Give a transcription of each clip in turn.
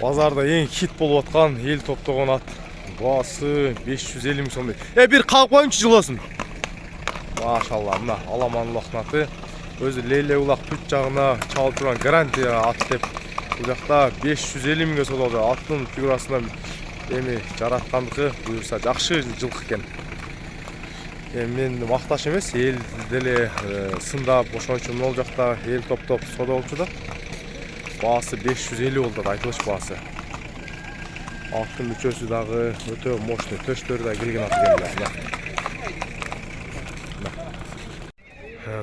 Базарда ең хит болып отқан ел топтаған ат. Басы 550 мың сомдайды. Bir қалып қойыңшы жыласын. Машалла, мына аламанлықтың аты. Өзі лейле улақ түт жағына чалып тұрған гарантия ат деп. Бұл жақта 550 мыңға сатылды. Аттың фигурасынан жаратқандығы бұйырса жақсы жылқы екен. Мен мақташ емес, ел деле сындап, ошончун ол жақта ел топ сода болчу да. Басы 550 болды, айтылыш басы. Аттың мүчөсү дагы өтө мощный, төштөрү да келген ат экен.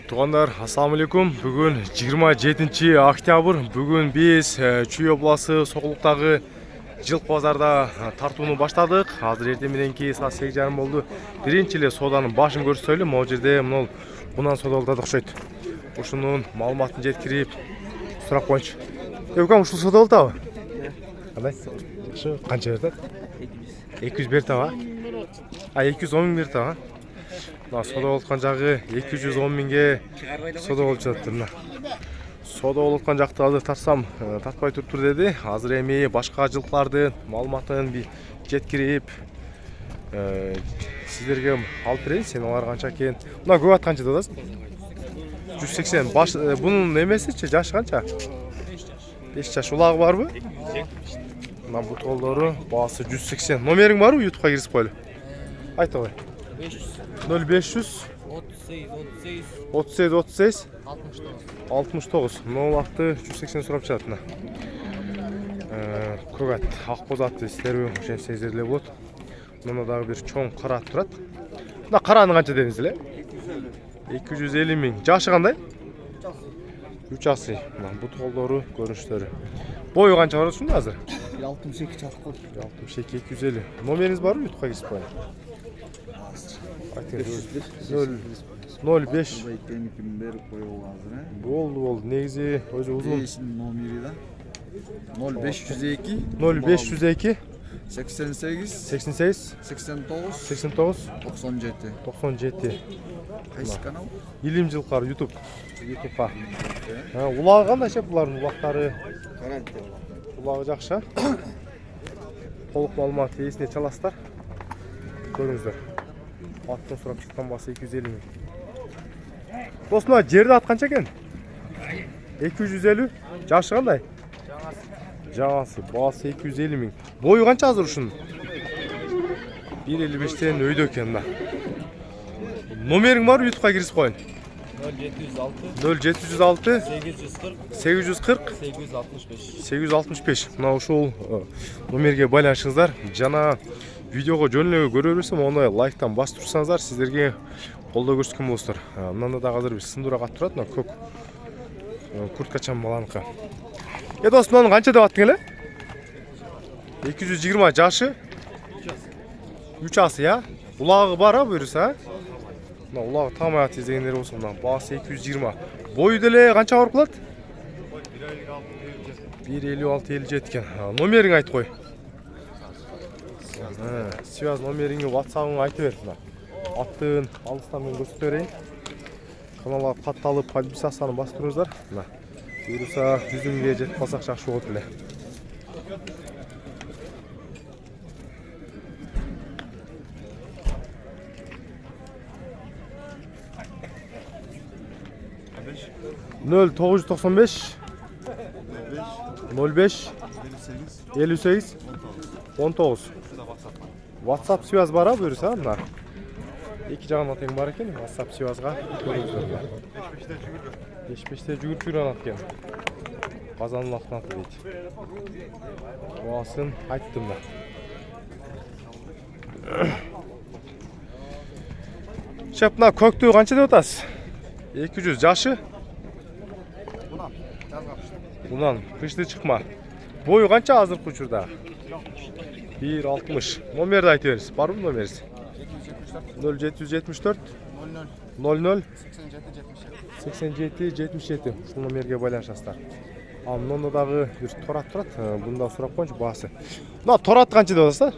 Тугандар, ассаламу алейкум. Бүгүн 27 октябрь. Бүгүн биз Чүй обласы Сокулуктагы жылкы базарда тартууну баштадык. Азыр эртең мененки саат 8:30 болду. Биринчи эле соданын башын көрсөтөлү. Могу жерде мына бунан содалдады окшойт. Ушунун маалыматын жеткирип сурап коюнчу. Өкам ушул содалдабы? Кандай? Шу канча берди? 200 берди ба? 210 миң берди ба? Мына сода болуткан жагы 210 миңге сода болуп жатты. Сода болуткан жакты азыр тартсам тартпай туруптур деди. Азыр эми башка жылкылардын маалыматын жеткирип сиздерге алып берейин. Сен алар канча экен? Мына көп ат канча дадасың? 180. Бунун эмесичи жашы канча? 5 жаш. Улагы барбы? Мына бутолдору баасы 180. Номериң барбы? YouTube'га кирип койлу. Айта кой. 0500 38 69. Мына акты 180 сурап чыгат мына. Көк ат, ак боз ат дестерби, ошентсеңиздер эле болот. Мына дагы бир чоң кара ат турат. Мына караны канча дедиңиз эле? 250 миң. Жашы кандай? 3 асый. Мына бутолдору, көрүнүштөрү. Бою канча бар ушунда азыр? 62 чакы. 62 250. Номериңиз барбы? YouTube'га кирип коюн. 05 Болду. Негизи өзү узун. Номери да. 0502 0502 88 88 89 89 97. Кайсы канал? Илим жылкар YouTube'га. Улагы кандайча булардын улактары? Гарантия. Улагы жакшы. Толук маалымат эсине чаласыздар. Көрүңүздөр. Аттын сурап чыккан басы 250 миң. Досуна жерде ат канча экен? 250. Жашы кандай? Жаңасы. Басы 250 миң. Бою канча азыр ушунун? 1.55тен өйдө экен да. Номериң бар, YouTube'га кирип коюн. 0706 840 865. Мына ушул номерге байланышыңыздар. Жана видеого жөн эле көрө берсем, оны лайктан басып турсаңыздар, сиздерге колдоо көрсөткөн болосуздар. Мында да азыр бир сындырак ат турат, мына көк курткачан баланыкы. Досум, мунун канча деп аттың эле? 220. Жашы 3 асы, я? Улагы бар, буюрса? Мына улагы тамай ат издегендер болсо, мына басы 220. Бою деле канча бар кылат? 1.56-57 экен. Номериң айтып кой. Связь номериңи WhatsApp-ыңа айтып бер. Аттын алыстан мен көрсөтө берейин. Каналга катталып, подписацияны басып туруңуздар. Мына буюрса 100 миңге жетип калсак жакшы болот эле. Нөл 995 05 58 19. WhatsApp связь бар, буюрса, мына. Эки жагынан тең бар экен, WhatsApp связьга көрүңүздөр. 5-5те жүгүрүп жүргөн ат экен. Казанын атын аты дейт. Баасын айттым да. Мына көктү канча деп атасыз? 200. Жашы? Bundan kışlı çıkma. Boyu kança hazır kuçurda? 1.60. Nomeri de ayıt veririz. Var mı nomeriz? 0774 00 87 77. Şu nomeriye baylanışasızlar. Amnonda dağı bir torat turat. Bunda surap koyunca bası. Buna torat kança diyorlar?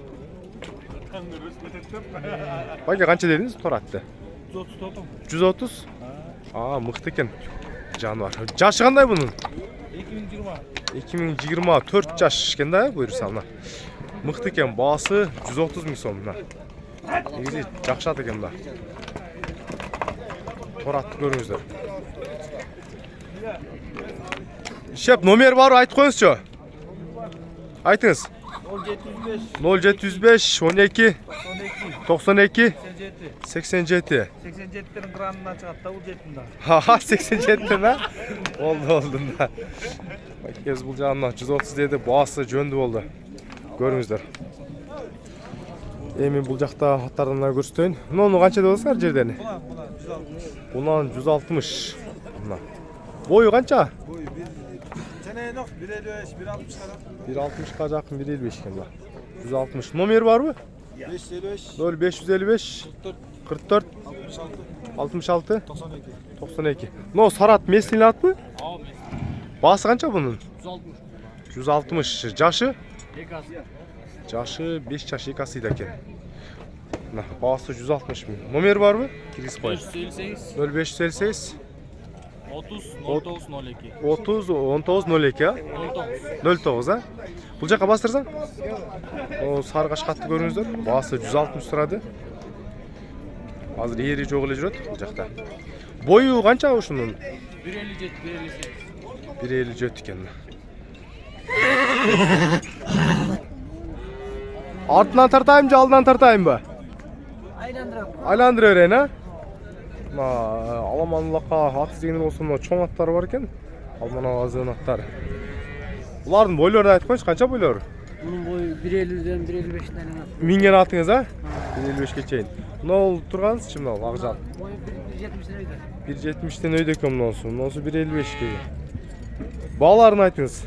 Bakın kança dediniz torattı? 130. Aa, mıhtı eken. Canı var. Jaşı kanday bunun? 2020. 2024 жаш экен да буюрса мына. Мыкты экен, баасы 130 000 сом мына. Негизи жакшат экен да. Торатты көрүңүздөр. Шеп номер бар, айтып коюңузчу. Айтыңыз. 0705 12 92 87. 87'lerin kranından çıkarttı, bu jetinde. Ха, 87 да? Oldu да. Bakıyoruz бұл жағынан 130 деді, басы жөнді болды. Көріңіздер. Эми бұл жақта аттардан көрсөтөйүн. Муну канча деп атасыңар жердени? Bundan 160. Bundan 160. Мына. Бою канча? Boyu bir. Seneye yok, 1.55, 1.60 kadar. 1.60-ка жакын 1.55 экен да. 160. Номер барбы? 555, 0555 44 66, 66 92. 92. No, Сарат местный атпы? Басы канча bunun? 160. Жашы? Жашы 5 жаш 2 асыйда экен. Мына басы 160 000. Номер барбы? Киргиз коюн. 0558 30 19 02 30 19 02 а? 09 а? Бул жака бастырсаң? О, саргаш катты көрүңүздөр. Басы 160 турады. Азыр ери жок эле жүрөт бул жакта. Бою канча ушунун? 157 158 1.57 экен. Артынан тартайым же алдынан тартайымбы? Айландыра берейин, а? Мына аламанлыкка ат изегендер болсо мына чоң аттар бар экен. Ал мына азын аттар. Булардын бойлорун айтып коюңуз, канча бойлору? Bunun boyu 1.50'den 1.55'den en az. Минген атыңыз, а? 1.55-ке чейин. Мына турганыңызчы мына ак жак. Boyu 1.70'den öyle. 1.70'ten өйдө экен мунусу. Мунусу 1.55-ке. Бааларын айтыңыз.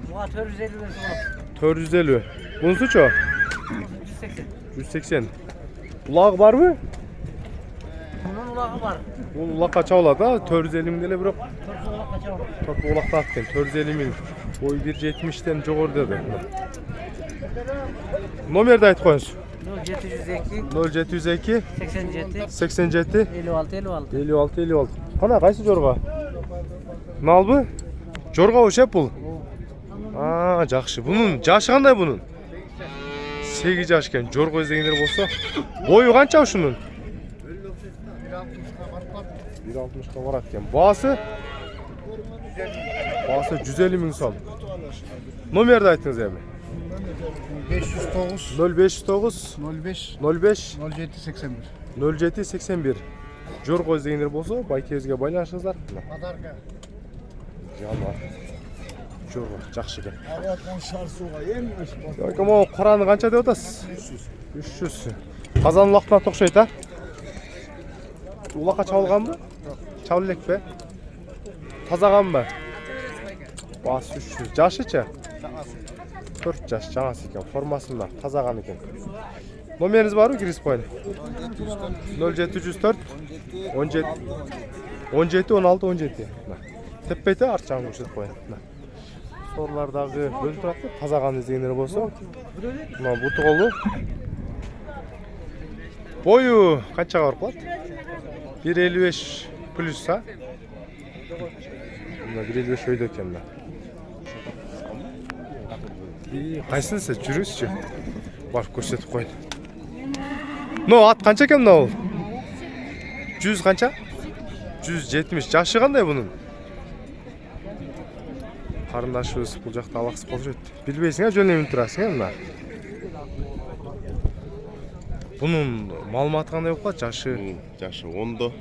Bu at 450'den sonra. 450. Bunusучу? 180. 180. Улаг барбы? Bunun ulağı var. Бул улакка чабылат, а? 450 000 деле бирок. Torsu ulak kaçar. Топ улакта аткен 450 000. Бой 1.70'ten жогору деди. Номерди айтып коюңуз. 0702 0702 87 87 56 56. 56 56. Кана кайсы жорго? Налбы? Жорго шеп бул. Жакшы. Бунун жашы кандай бунун? 8 жаш экен. Жорго издегендер болсо, бою канча ушунун? 1.60-ка барат экен. Баасы? Баасы 150 000 сом. Номерди айтыңыз эми. 509, 0509 05, 05 07, 81. 07 81. Жорго издегендер болсо, байкебизге байланышыңыздар. Adarga. Жама. Жорго жакшы экен. Avatkan şarsuğa en aşk. Yoki могу караны канча деп атасыз? 300. Казан улактан токшойт, а? Улакка чабылганбы? Чабыл элекпи? Тазаганбы? Басы 300. Жашычы? 4 жаш жаңасы экен. Формасында тазаган экен. Номериңиз барбы, кирип коюн? 0704 17 17 16 17. Теппейте арт жагын көрсөтүп коюн. Сорлардагы бөлүп турат, тазаган издегендер болсо. Мына буту колу. Бою канчага барып калат? 1.55 плюс, а? Мына 1.55 өйдө экен да. Кайсынысы жүрүңүзчү? Барып көрсөтүп коюн. Но ат канча экен мына? 100 канча? 170. Жашы кандай бунун? Карындашыбыз бул жакта алаксып калып жүрөт. Билбейсиң, жөн эле турасың, мына. Бунун маалыматы кандай болуп калат? Жашы 10до.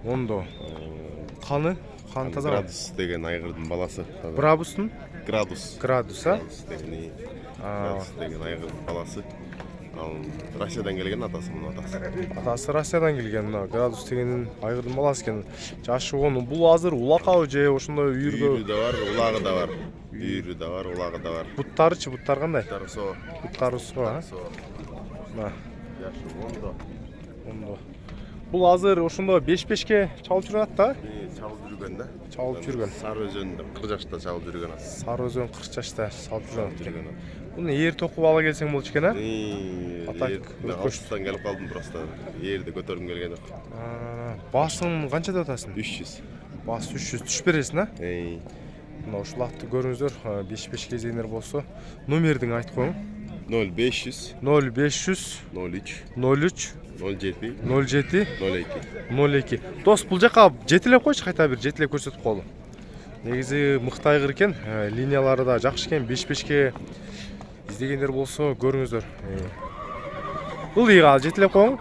10до. Каны? Кан таза. Градус деген айгырдын баласы. Брабустун? Градус. Градус, а? Градус деген айгырдын баласы. Ал Россиядан келген атасы мына атасы. Атасы Россиядан келген, мына Градус дегенин айгырдын баласы экен. Жашы 10. Бул азыр улакабы же ошондой Үйүрү үйүргө? да бар, улагы да бар. Үйүрү да бар, улагы да бар. Буттарычы, буттар кандай? Тарсо. Буттары соо, а? Мына Жашы 10до. 10до. Бул азыр ошондо 5-5ке чалып жүрөт да? Чалып жүргөн да. Чалып жүргөн. Сары өзөндө 40 жашта чалып жүргөн ат. Сары өзөн 40 жашта чалып жүрөт. Жүргөн ат. Буну эр токуп ала келсең болчу экен, а? Атак, Мен Алыстан келип калдым просто. Эрди көтөрүм келген жок. Басын канча деп атасың? 300. Бас 300 түшүп бересиң, а? Мына ушул атты көрүңүздөр. 5 кезеңдер болсо. Номердин айтып коюң. 0500 0500 03 03 07 07 02. 02. Дос, бул жака жетелеп койчу, кайта бир жетелеп көрсөтүп коелу. Негизи мыкты айгыр экен, линиялары да жакшы экен. 5-5ке издегендер болсо көрүңүздөр. Бул ийга жетелеп коюң.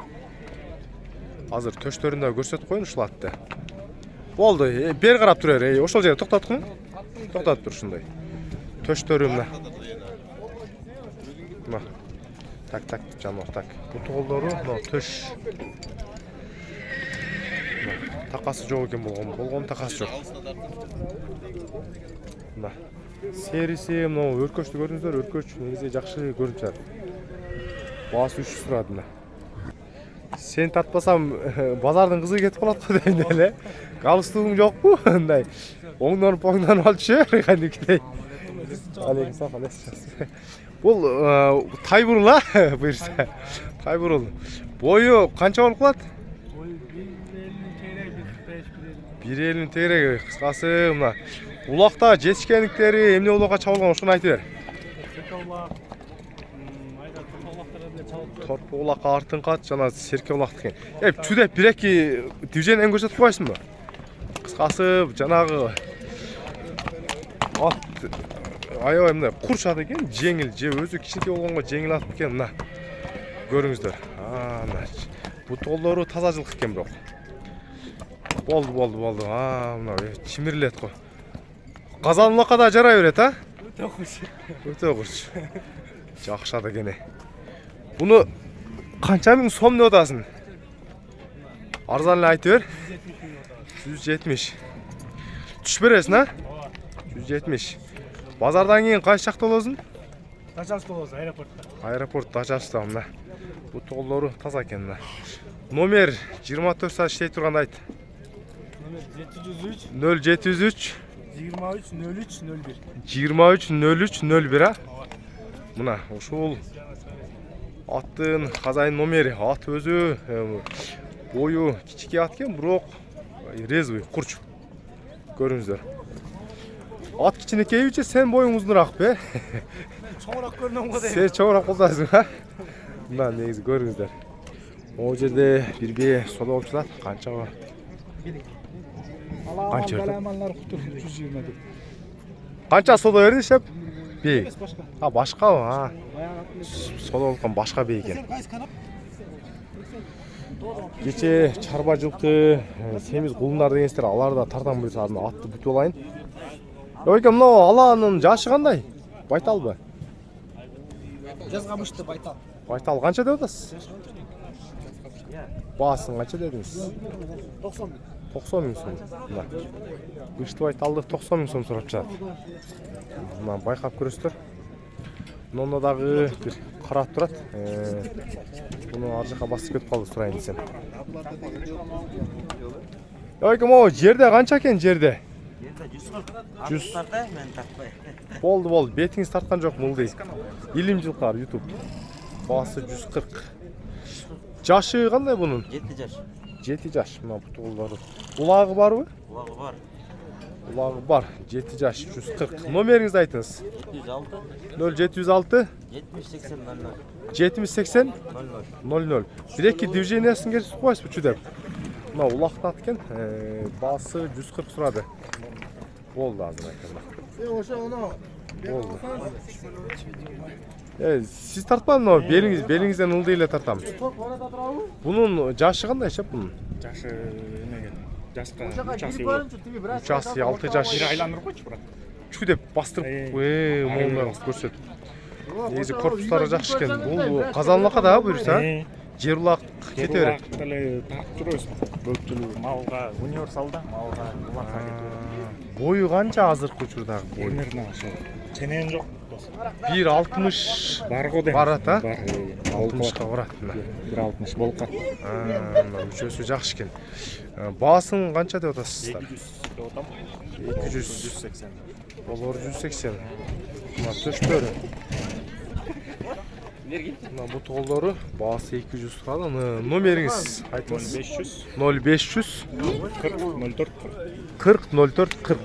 Азыр төштөрүн да көрсөтүп коюн ушул атты. Болду, бер карап тур бер. Ошол жерде токтоткун. Токтотуп тур ушундай. Төштөрү мына. Мына. Так, жанок так. Бутолдору мына төш. Такасы жок экен болгон такасы жок. Мына. Сериси мына өркөчтү көрдүңүздөр, өркөч негизи жакшы көрүнүп жатат. Баасы 300 турат мына. Сен тартпасам базардын кызы кетип калат го дейм эле. Галстугуң жокпу? Мындай. Оңдонуп алчу, кандайдей. Алейкум салам. Бул тайбурул а, буюрса. Тайбурул. Бою канча болуп калат? 1.50 тереги. Кыскасы мына улакта жетишкендиктери эмне улакка чабылган, ошону айтып бер. Торпу улакка артыңкат жана серке улактык экен. Чүдеп бир-эки движениен көрсөтүп коесуңбу? Кыскасы жанагы ат аябай мындай курчат экен, жеңил, же өзү кичинекей болгонго жеңил атып экен. Мына көрүңүздөр. Мына бутолдору таза жылкы экен бирок. Болду. Мына чимирлет го. Казан улакка да жарай берет, а? Өтө курч. Жакшат экен. Буну канча миң сом деп атасың? Арзан эле айтып бер. 170. Түш бересиң, а? 170. Базардан кийин кайсы жакта болосуң? Дачалышта болосуң, аэропортта. Аэропорт Дачалышта мына. Бу тоолору таза экен мына. Номер 24 саат иштей турганда айт. Номер 703 0703 23 03 01. 23 03 01, а? Мына ушул аттын хазайын номери. Ат өзү бою кичикей ат экен, бирок резвый, курч. Көрүңүздөр. Ат кичинекейби, сен боюң узунураак бе? Чоңураак көрүнөм го дейм. Сен чоңураак болсоңуз, а? Мына негизи көрүңүздөр. Могу жерде бир бие сода болуп жатат. Канча бар? Канча берди? Баламалар кутур 120 деп. Канча сода берди шеп? Бей. Башкабы? Сода болгон башка бей экен. Кече чарба жылкы, семиз кулундар дегенсиздер, алар да тартам буйрса атты бүтүп алайын. Ойке, мынау аланын жашы кандай? Байталбы? Жазгамышты байтал. Байтал канча деп атасыз? Баасын канча дедиңиз? 90 миң. 90 миң сом. Мына. Ышты байталды 90 миң сом сурап жатат. Мына байкап көрөсүздөр. Мында дагы бир карап турат. Буну ар жака басып кетип калды, сурайын десем. Ойке, могу жерде канча экен жерде? 100 тарта, мен тартпай. Болду, бетиңиз тарткан жок мылдый. Илим жылкар YouTube. Баасы 140. Жашы кандай бунун? 7 жаш. 7 жаш. Мына бутулдары. Улагы барбы? Улагы бар. Улагы бар. 7 жаш 140. Номериңизди айтыңыз. 706 0706 70 80 00. 00. Бир-эки движениясын көрсөтүп коесузбу чүдеп? Мына улактат экен. Баасы 140 сурады. Болду азыр айкан. Ошо оно. Болду. Сиз тартпадыңызбы? Белиңизден ылдый эле тартам. Бунун жашы кандай шеп бунун? Жашы эмеген. Жашка 3 асы 6 жаш. бир айланыр койчу брат. Чү деп бастырып, моңдон көрсөт. Негизи корпустары жакшы экен. Бул казанлакка да буюрса, жер улак кете берет. Деле тартып жүрөсүң. Көпчүлүгү малга универсалда, малга улакка кетет. Бою канча азыркы учурдагы бою? Эмерне ошо. Ченен жок. 1.60 Бар го дейм. барат, а? Бар. 60ка барат. 1.60 болуп калат. Мына мүчөсү жакшы экен. Баасын канча деп атасыздар? 700 деп атам. 200. 180. Болор 180. Мына төштөрү. Мына бутолдору баасы 200 турат. Номериңиз айтыңыз. 500 0500 40 04 40 04 40.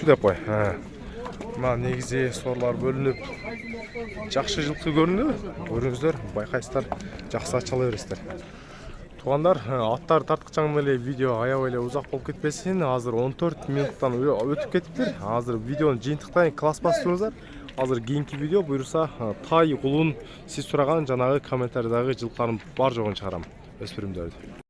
деп қой. Мына негізі сорлар бөлініп жақсы жылқы көрінді. Көріңіздер, байқайсыздар, жақсы ачала бересіздер. Туғандар, аттар тартқычаң эле видео аябай эле узак болуп кетпесин. Азыр 14 минуттан өтүп кетиптир. Азыр видеону жыйынтыктайын, класс басып Азыр кийинки видео буюрса тай, кулун сиз сураган жанагы комментариядагы жылкылардын бар жогун чыгарам. Өспүрүмдөрдү.